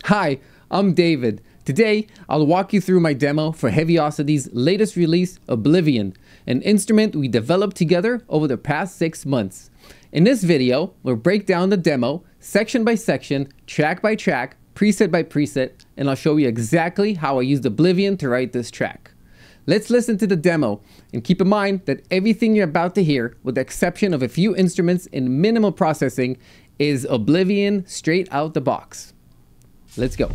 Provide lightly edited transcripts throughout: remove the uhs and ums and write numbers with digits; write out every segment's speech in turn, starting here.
Hi, I'm David. Today, I'll walk you through my demo for Heaviosity's latest release, Oblivion, an instrument we developed together over the past 6 months. In this video, we'll break down the demo, section by section, track by track, preset by preset, and I'll show you exactly how I used Oblivion to write this track. Let's listen to the demo, and keep in mind that everything you're about to hear, with the exception of a few instruments and minimal processing, is Oblivion straight out the box. Let's go.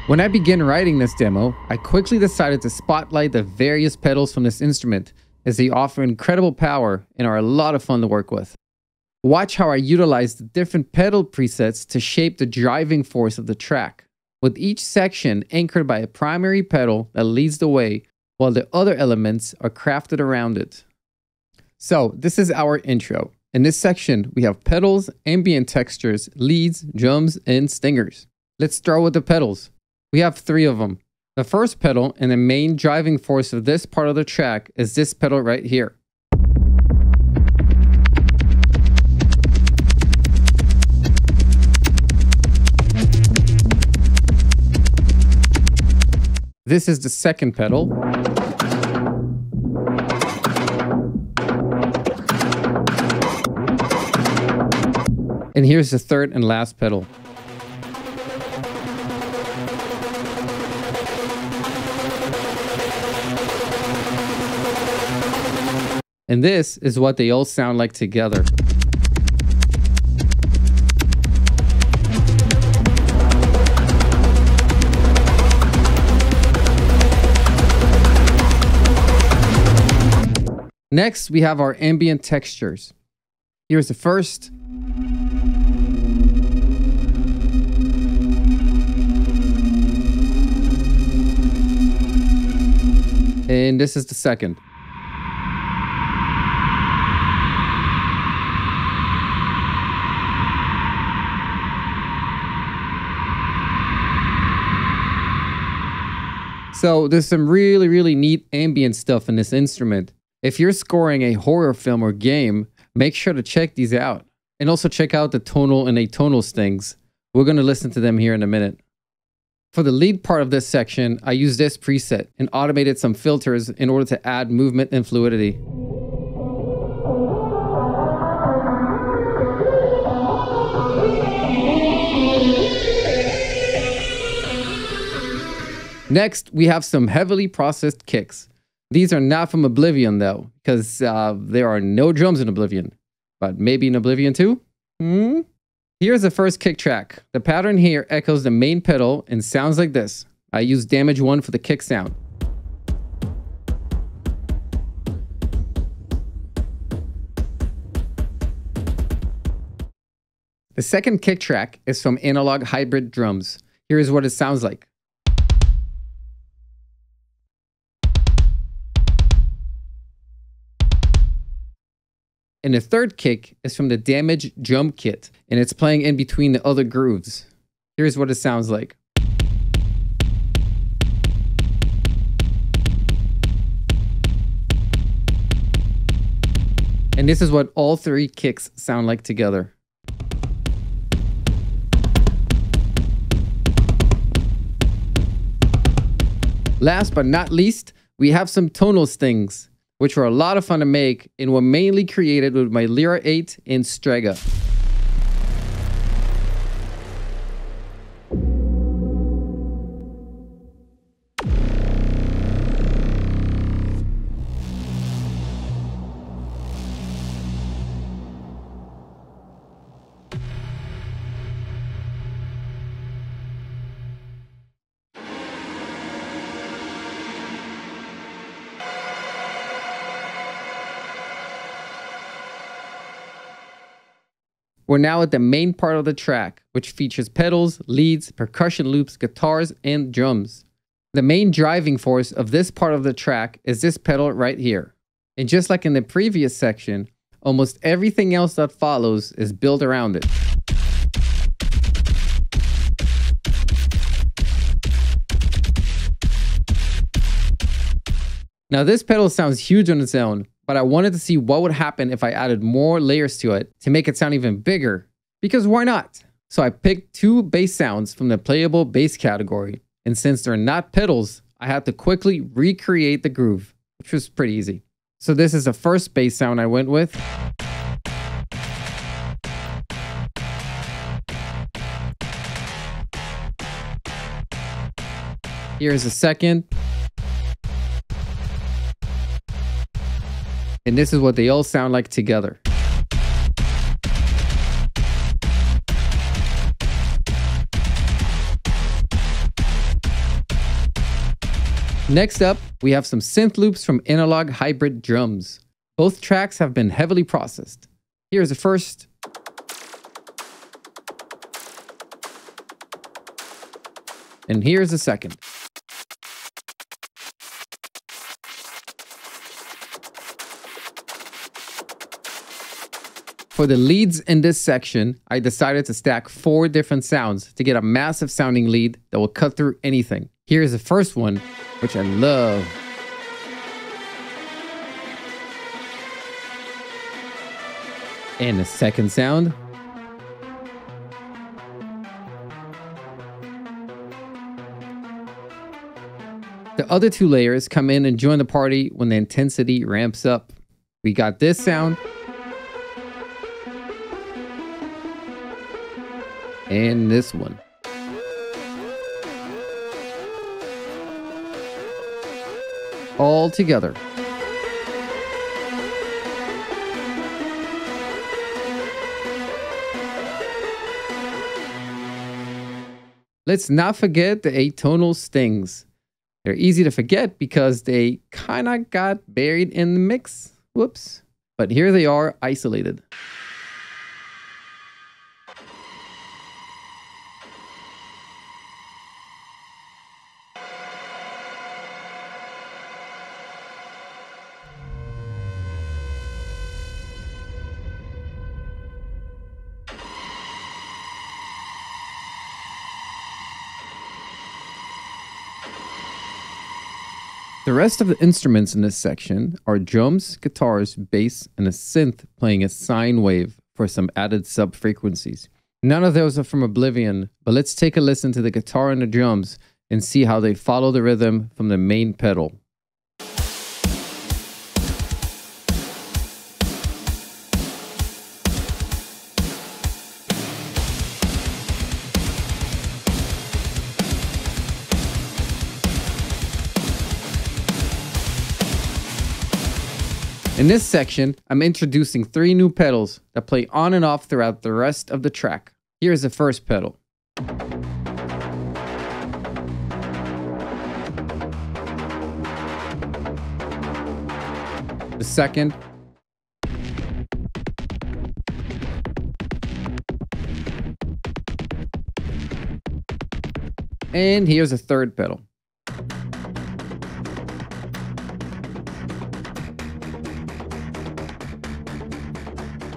When I began writing this demo, I quickly decided to spotlight the various pedals from this instrument, as they offer incredible power and are a lot of fun to work with. Watch how I utilize the different pedal presets to shape the driving force of the track, with each section anchored by a primary pedal that leads the way, while the other elements are crafted around it. So this is our intro. In this section, we have pedals, ambient textures, leads, drums, and stingers. Let's start with the pedals. We have 3 of them. The first pedal and the main driving force of this part of the track is this pedal right here. This is the second pedal. And here's the third and last pedal. And this is what they all sound like together. Next, we have our ambient textures. Here's the first. And this is the second. So there's some really neat ambient stuff in this instrument. If you're scoring a horror film or game, make sure to check these out. And also check out the tonal and atonal stings. We're going to listen to them here in a minute. For the lead part of this section, I used this preset and automated some filters in order to add movement and fluidity. Next, we have some heavily processed kicks. These are not from Oblivion though, because there are no drums in Oblivion. But maybe in Oblivion 2? Here's the first kick track. The pattern here echoes the main pedal and sounds like this. I use Damage 1 for the kick sound. The second kick track is from Analog Hybrid Drums. Here is what it sounds like. And the third kick is from the Damage Drum Kit, and it's playing in between the other grooves. Here's what it sounds like. And this is what all three kicks sound like together. Last but not least, we have some tonal stings, which were a lot of fun to make and were mainly created with my Lyra 8 and Strega. We're now at the main part of the track, which features pedals, leads, percussion loops, guitars, and drums. The main driving force of this part of the track is this pedal right here. And just like in the previous section, almost everything else that follows is built around it. Now this pedal sounds huge on its own, but I wanted to see what would happen if I added more layers to it to make it sound even bigger, because why not? So I picked two bass sounds from the playable bass category, and since they're not pedals, I had to quickly recreate the groove, which was pretty easy. So this is the first bass sound I went with. Here's the second. And this is what they all sound like together. Next up, we have some synth loops from Analog Hybrid Drums. Both tracks have been heavily processed. Here's the first. And here's the second. For the leads in this section, I decided to stack 4 different sounds to get a massive sounding lead that will cut through anything. Here's the first one, which I love. And the second sound. The other 2 layers come in and join the party when the intensity ramps up. We got this sound. And this one. All together. Let's not forget the atonal stings. They're easy to forget because they kinda got buried in the mix. Whoops. But here they are, isolated. The rest of the instruments in this section are drums, guitars, bass, and a synth playing a sine wave for some added sub-frequencies. None of those are from Oblivion, but let's take a listen to the guitar and the drums and see how they follow the rhythm from the main pedal. In this section, I'm introducing 3 new pedals that play on and off throughout the rest of the track. Here's the first pedal. The second. And here's a third pedal.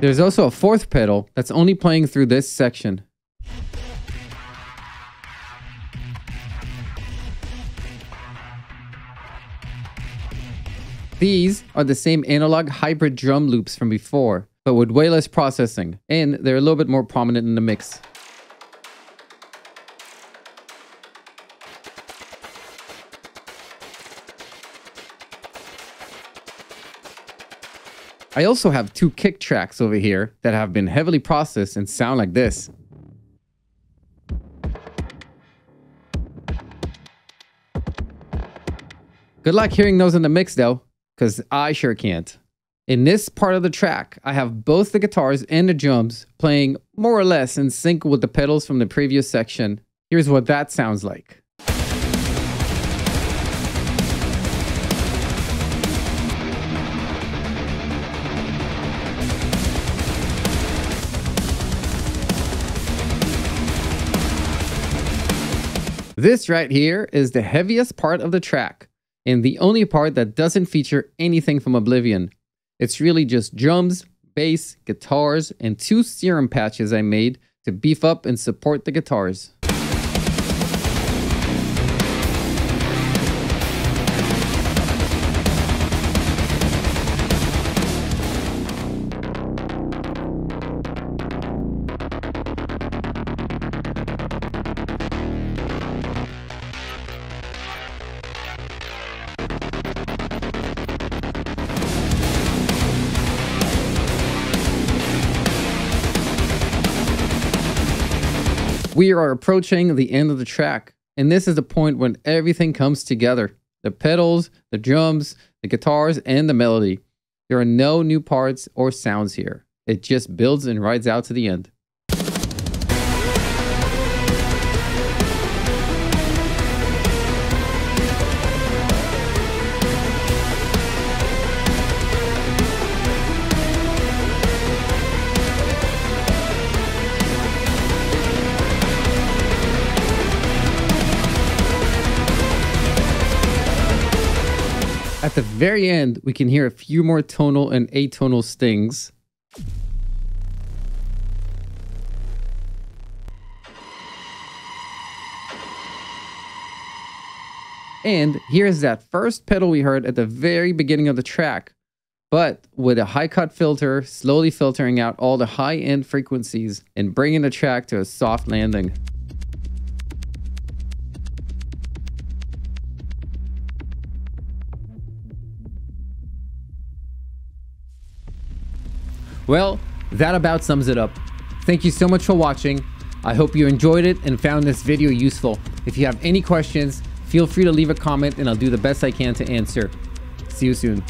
There's also a fourth pedal that's only playing through this section. These are the same analog hybrid drum loops from before, but with way less processing, and they're a little bit more prominent in the mix. I also have 2 kick tracks over here that have been heavily processed and sound like this. Good luck hearing those in the mix though, because I sure can't. In this part of the track, I have both the guitars and the drums playing more or less in sync with the pedals from the previous section. Here's what that sounds like. This right here is the heaviest part of the track, and the only part that doesn't feature anything from Oblivion. It's really just drums, bass, guitars, and 2 serum patches I made to beef up and support the guitars. We are approaching the end of the track, and this is the point when everything comes together. The pedals, the drums, the guitars, and the melody. There are no new parts or sounds here. It just builds and rides out to the end. At the very end, we can hear a few more tonal and atonal stings. And here's that first pedal we heard at the very beginning of the track, but with a high cut filter, slowly filtering out all the high end frequencies and bringing the track to a soft landing. Well, that about sums it up. Thank you so much for watching. I hope you enjoyed it and found this video useful. If you have any questions, feel free to leave a comment and I'll do the best I can to answer. See you soon.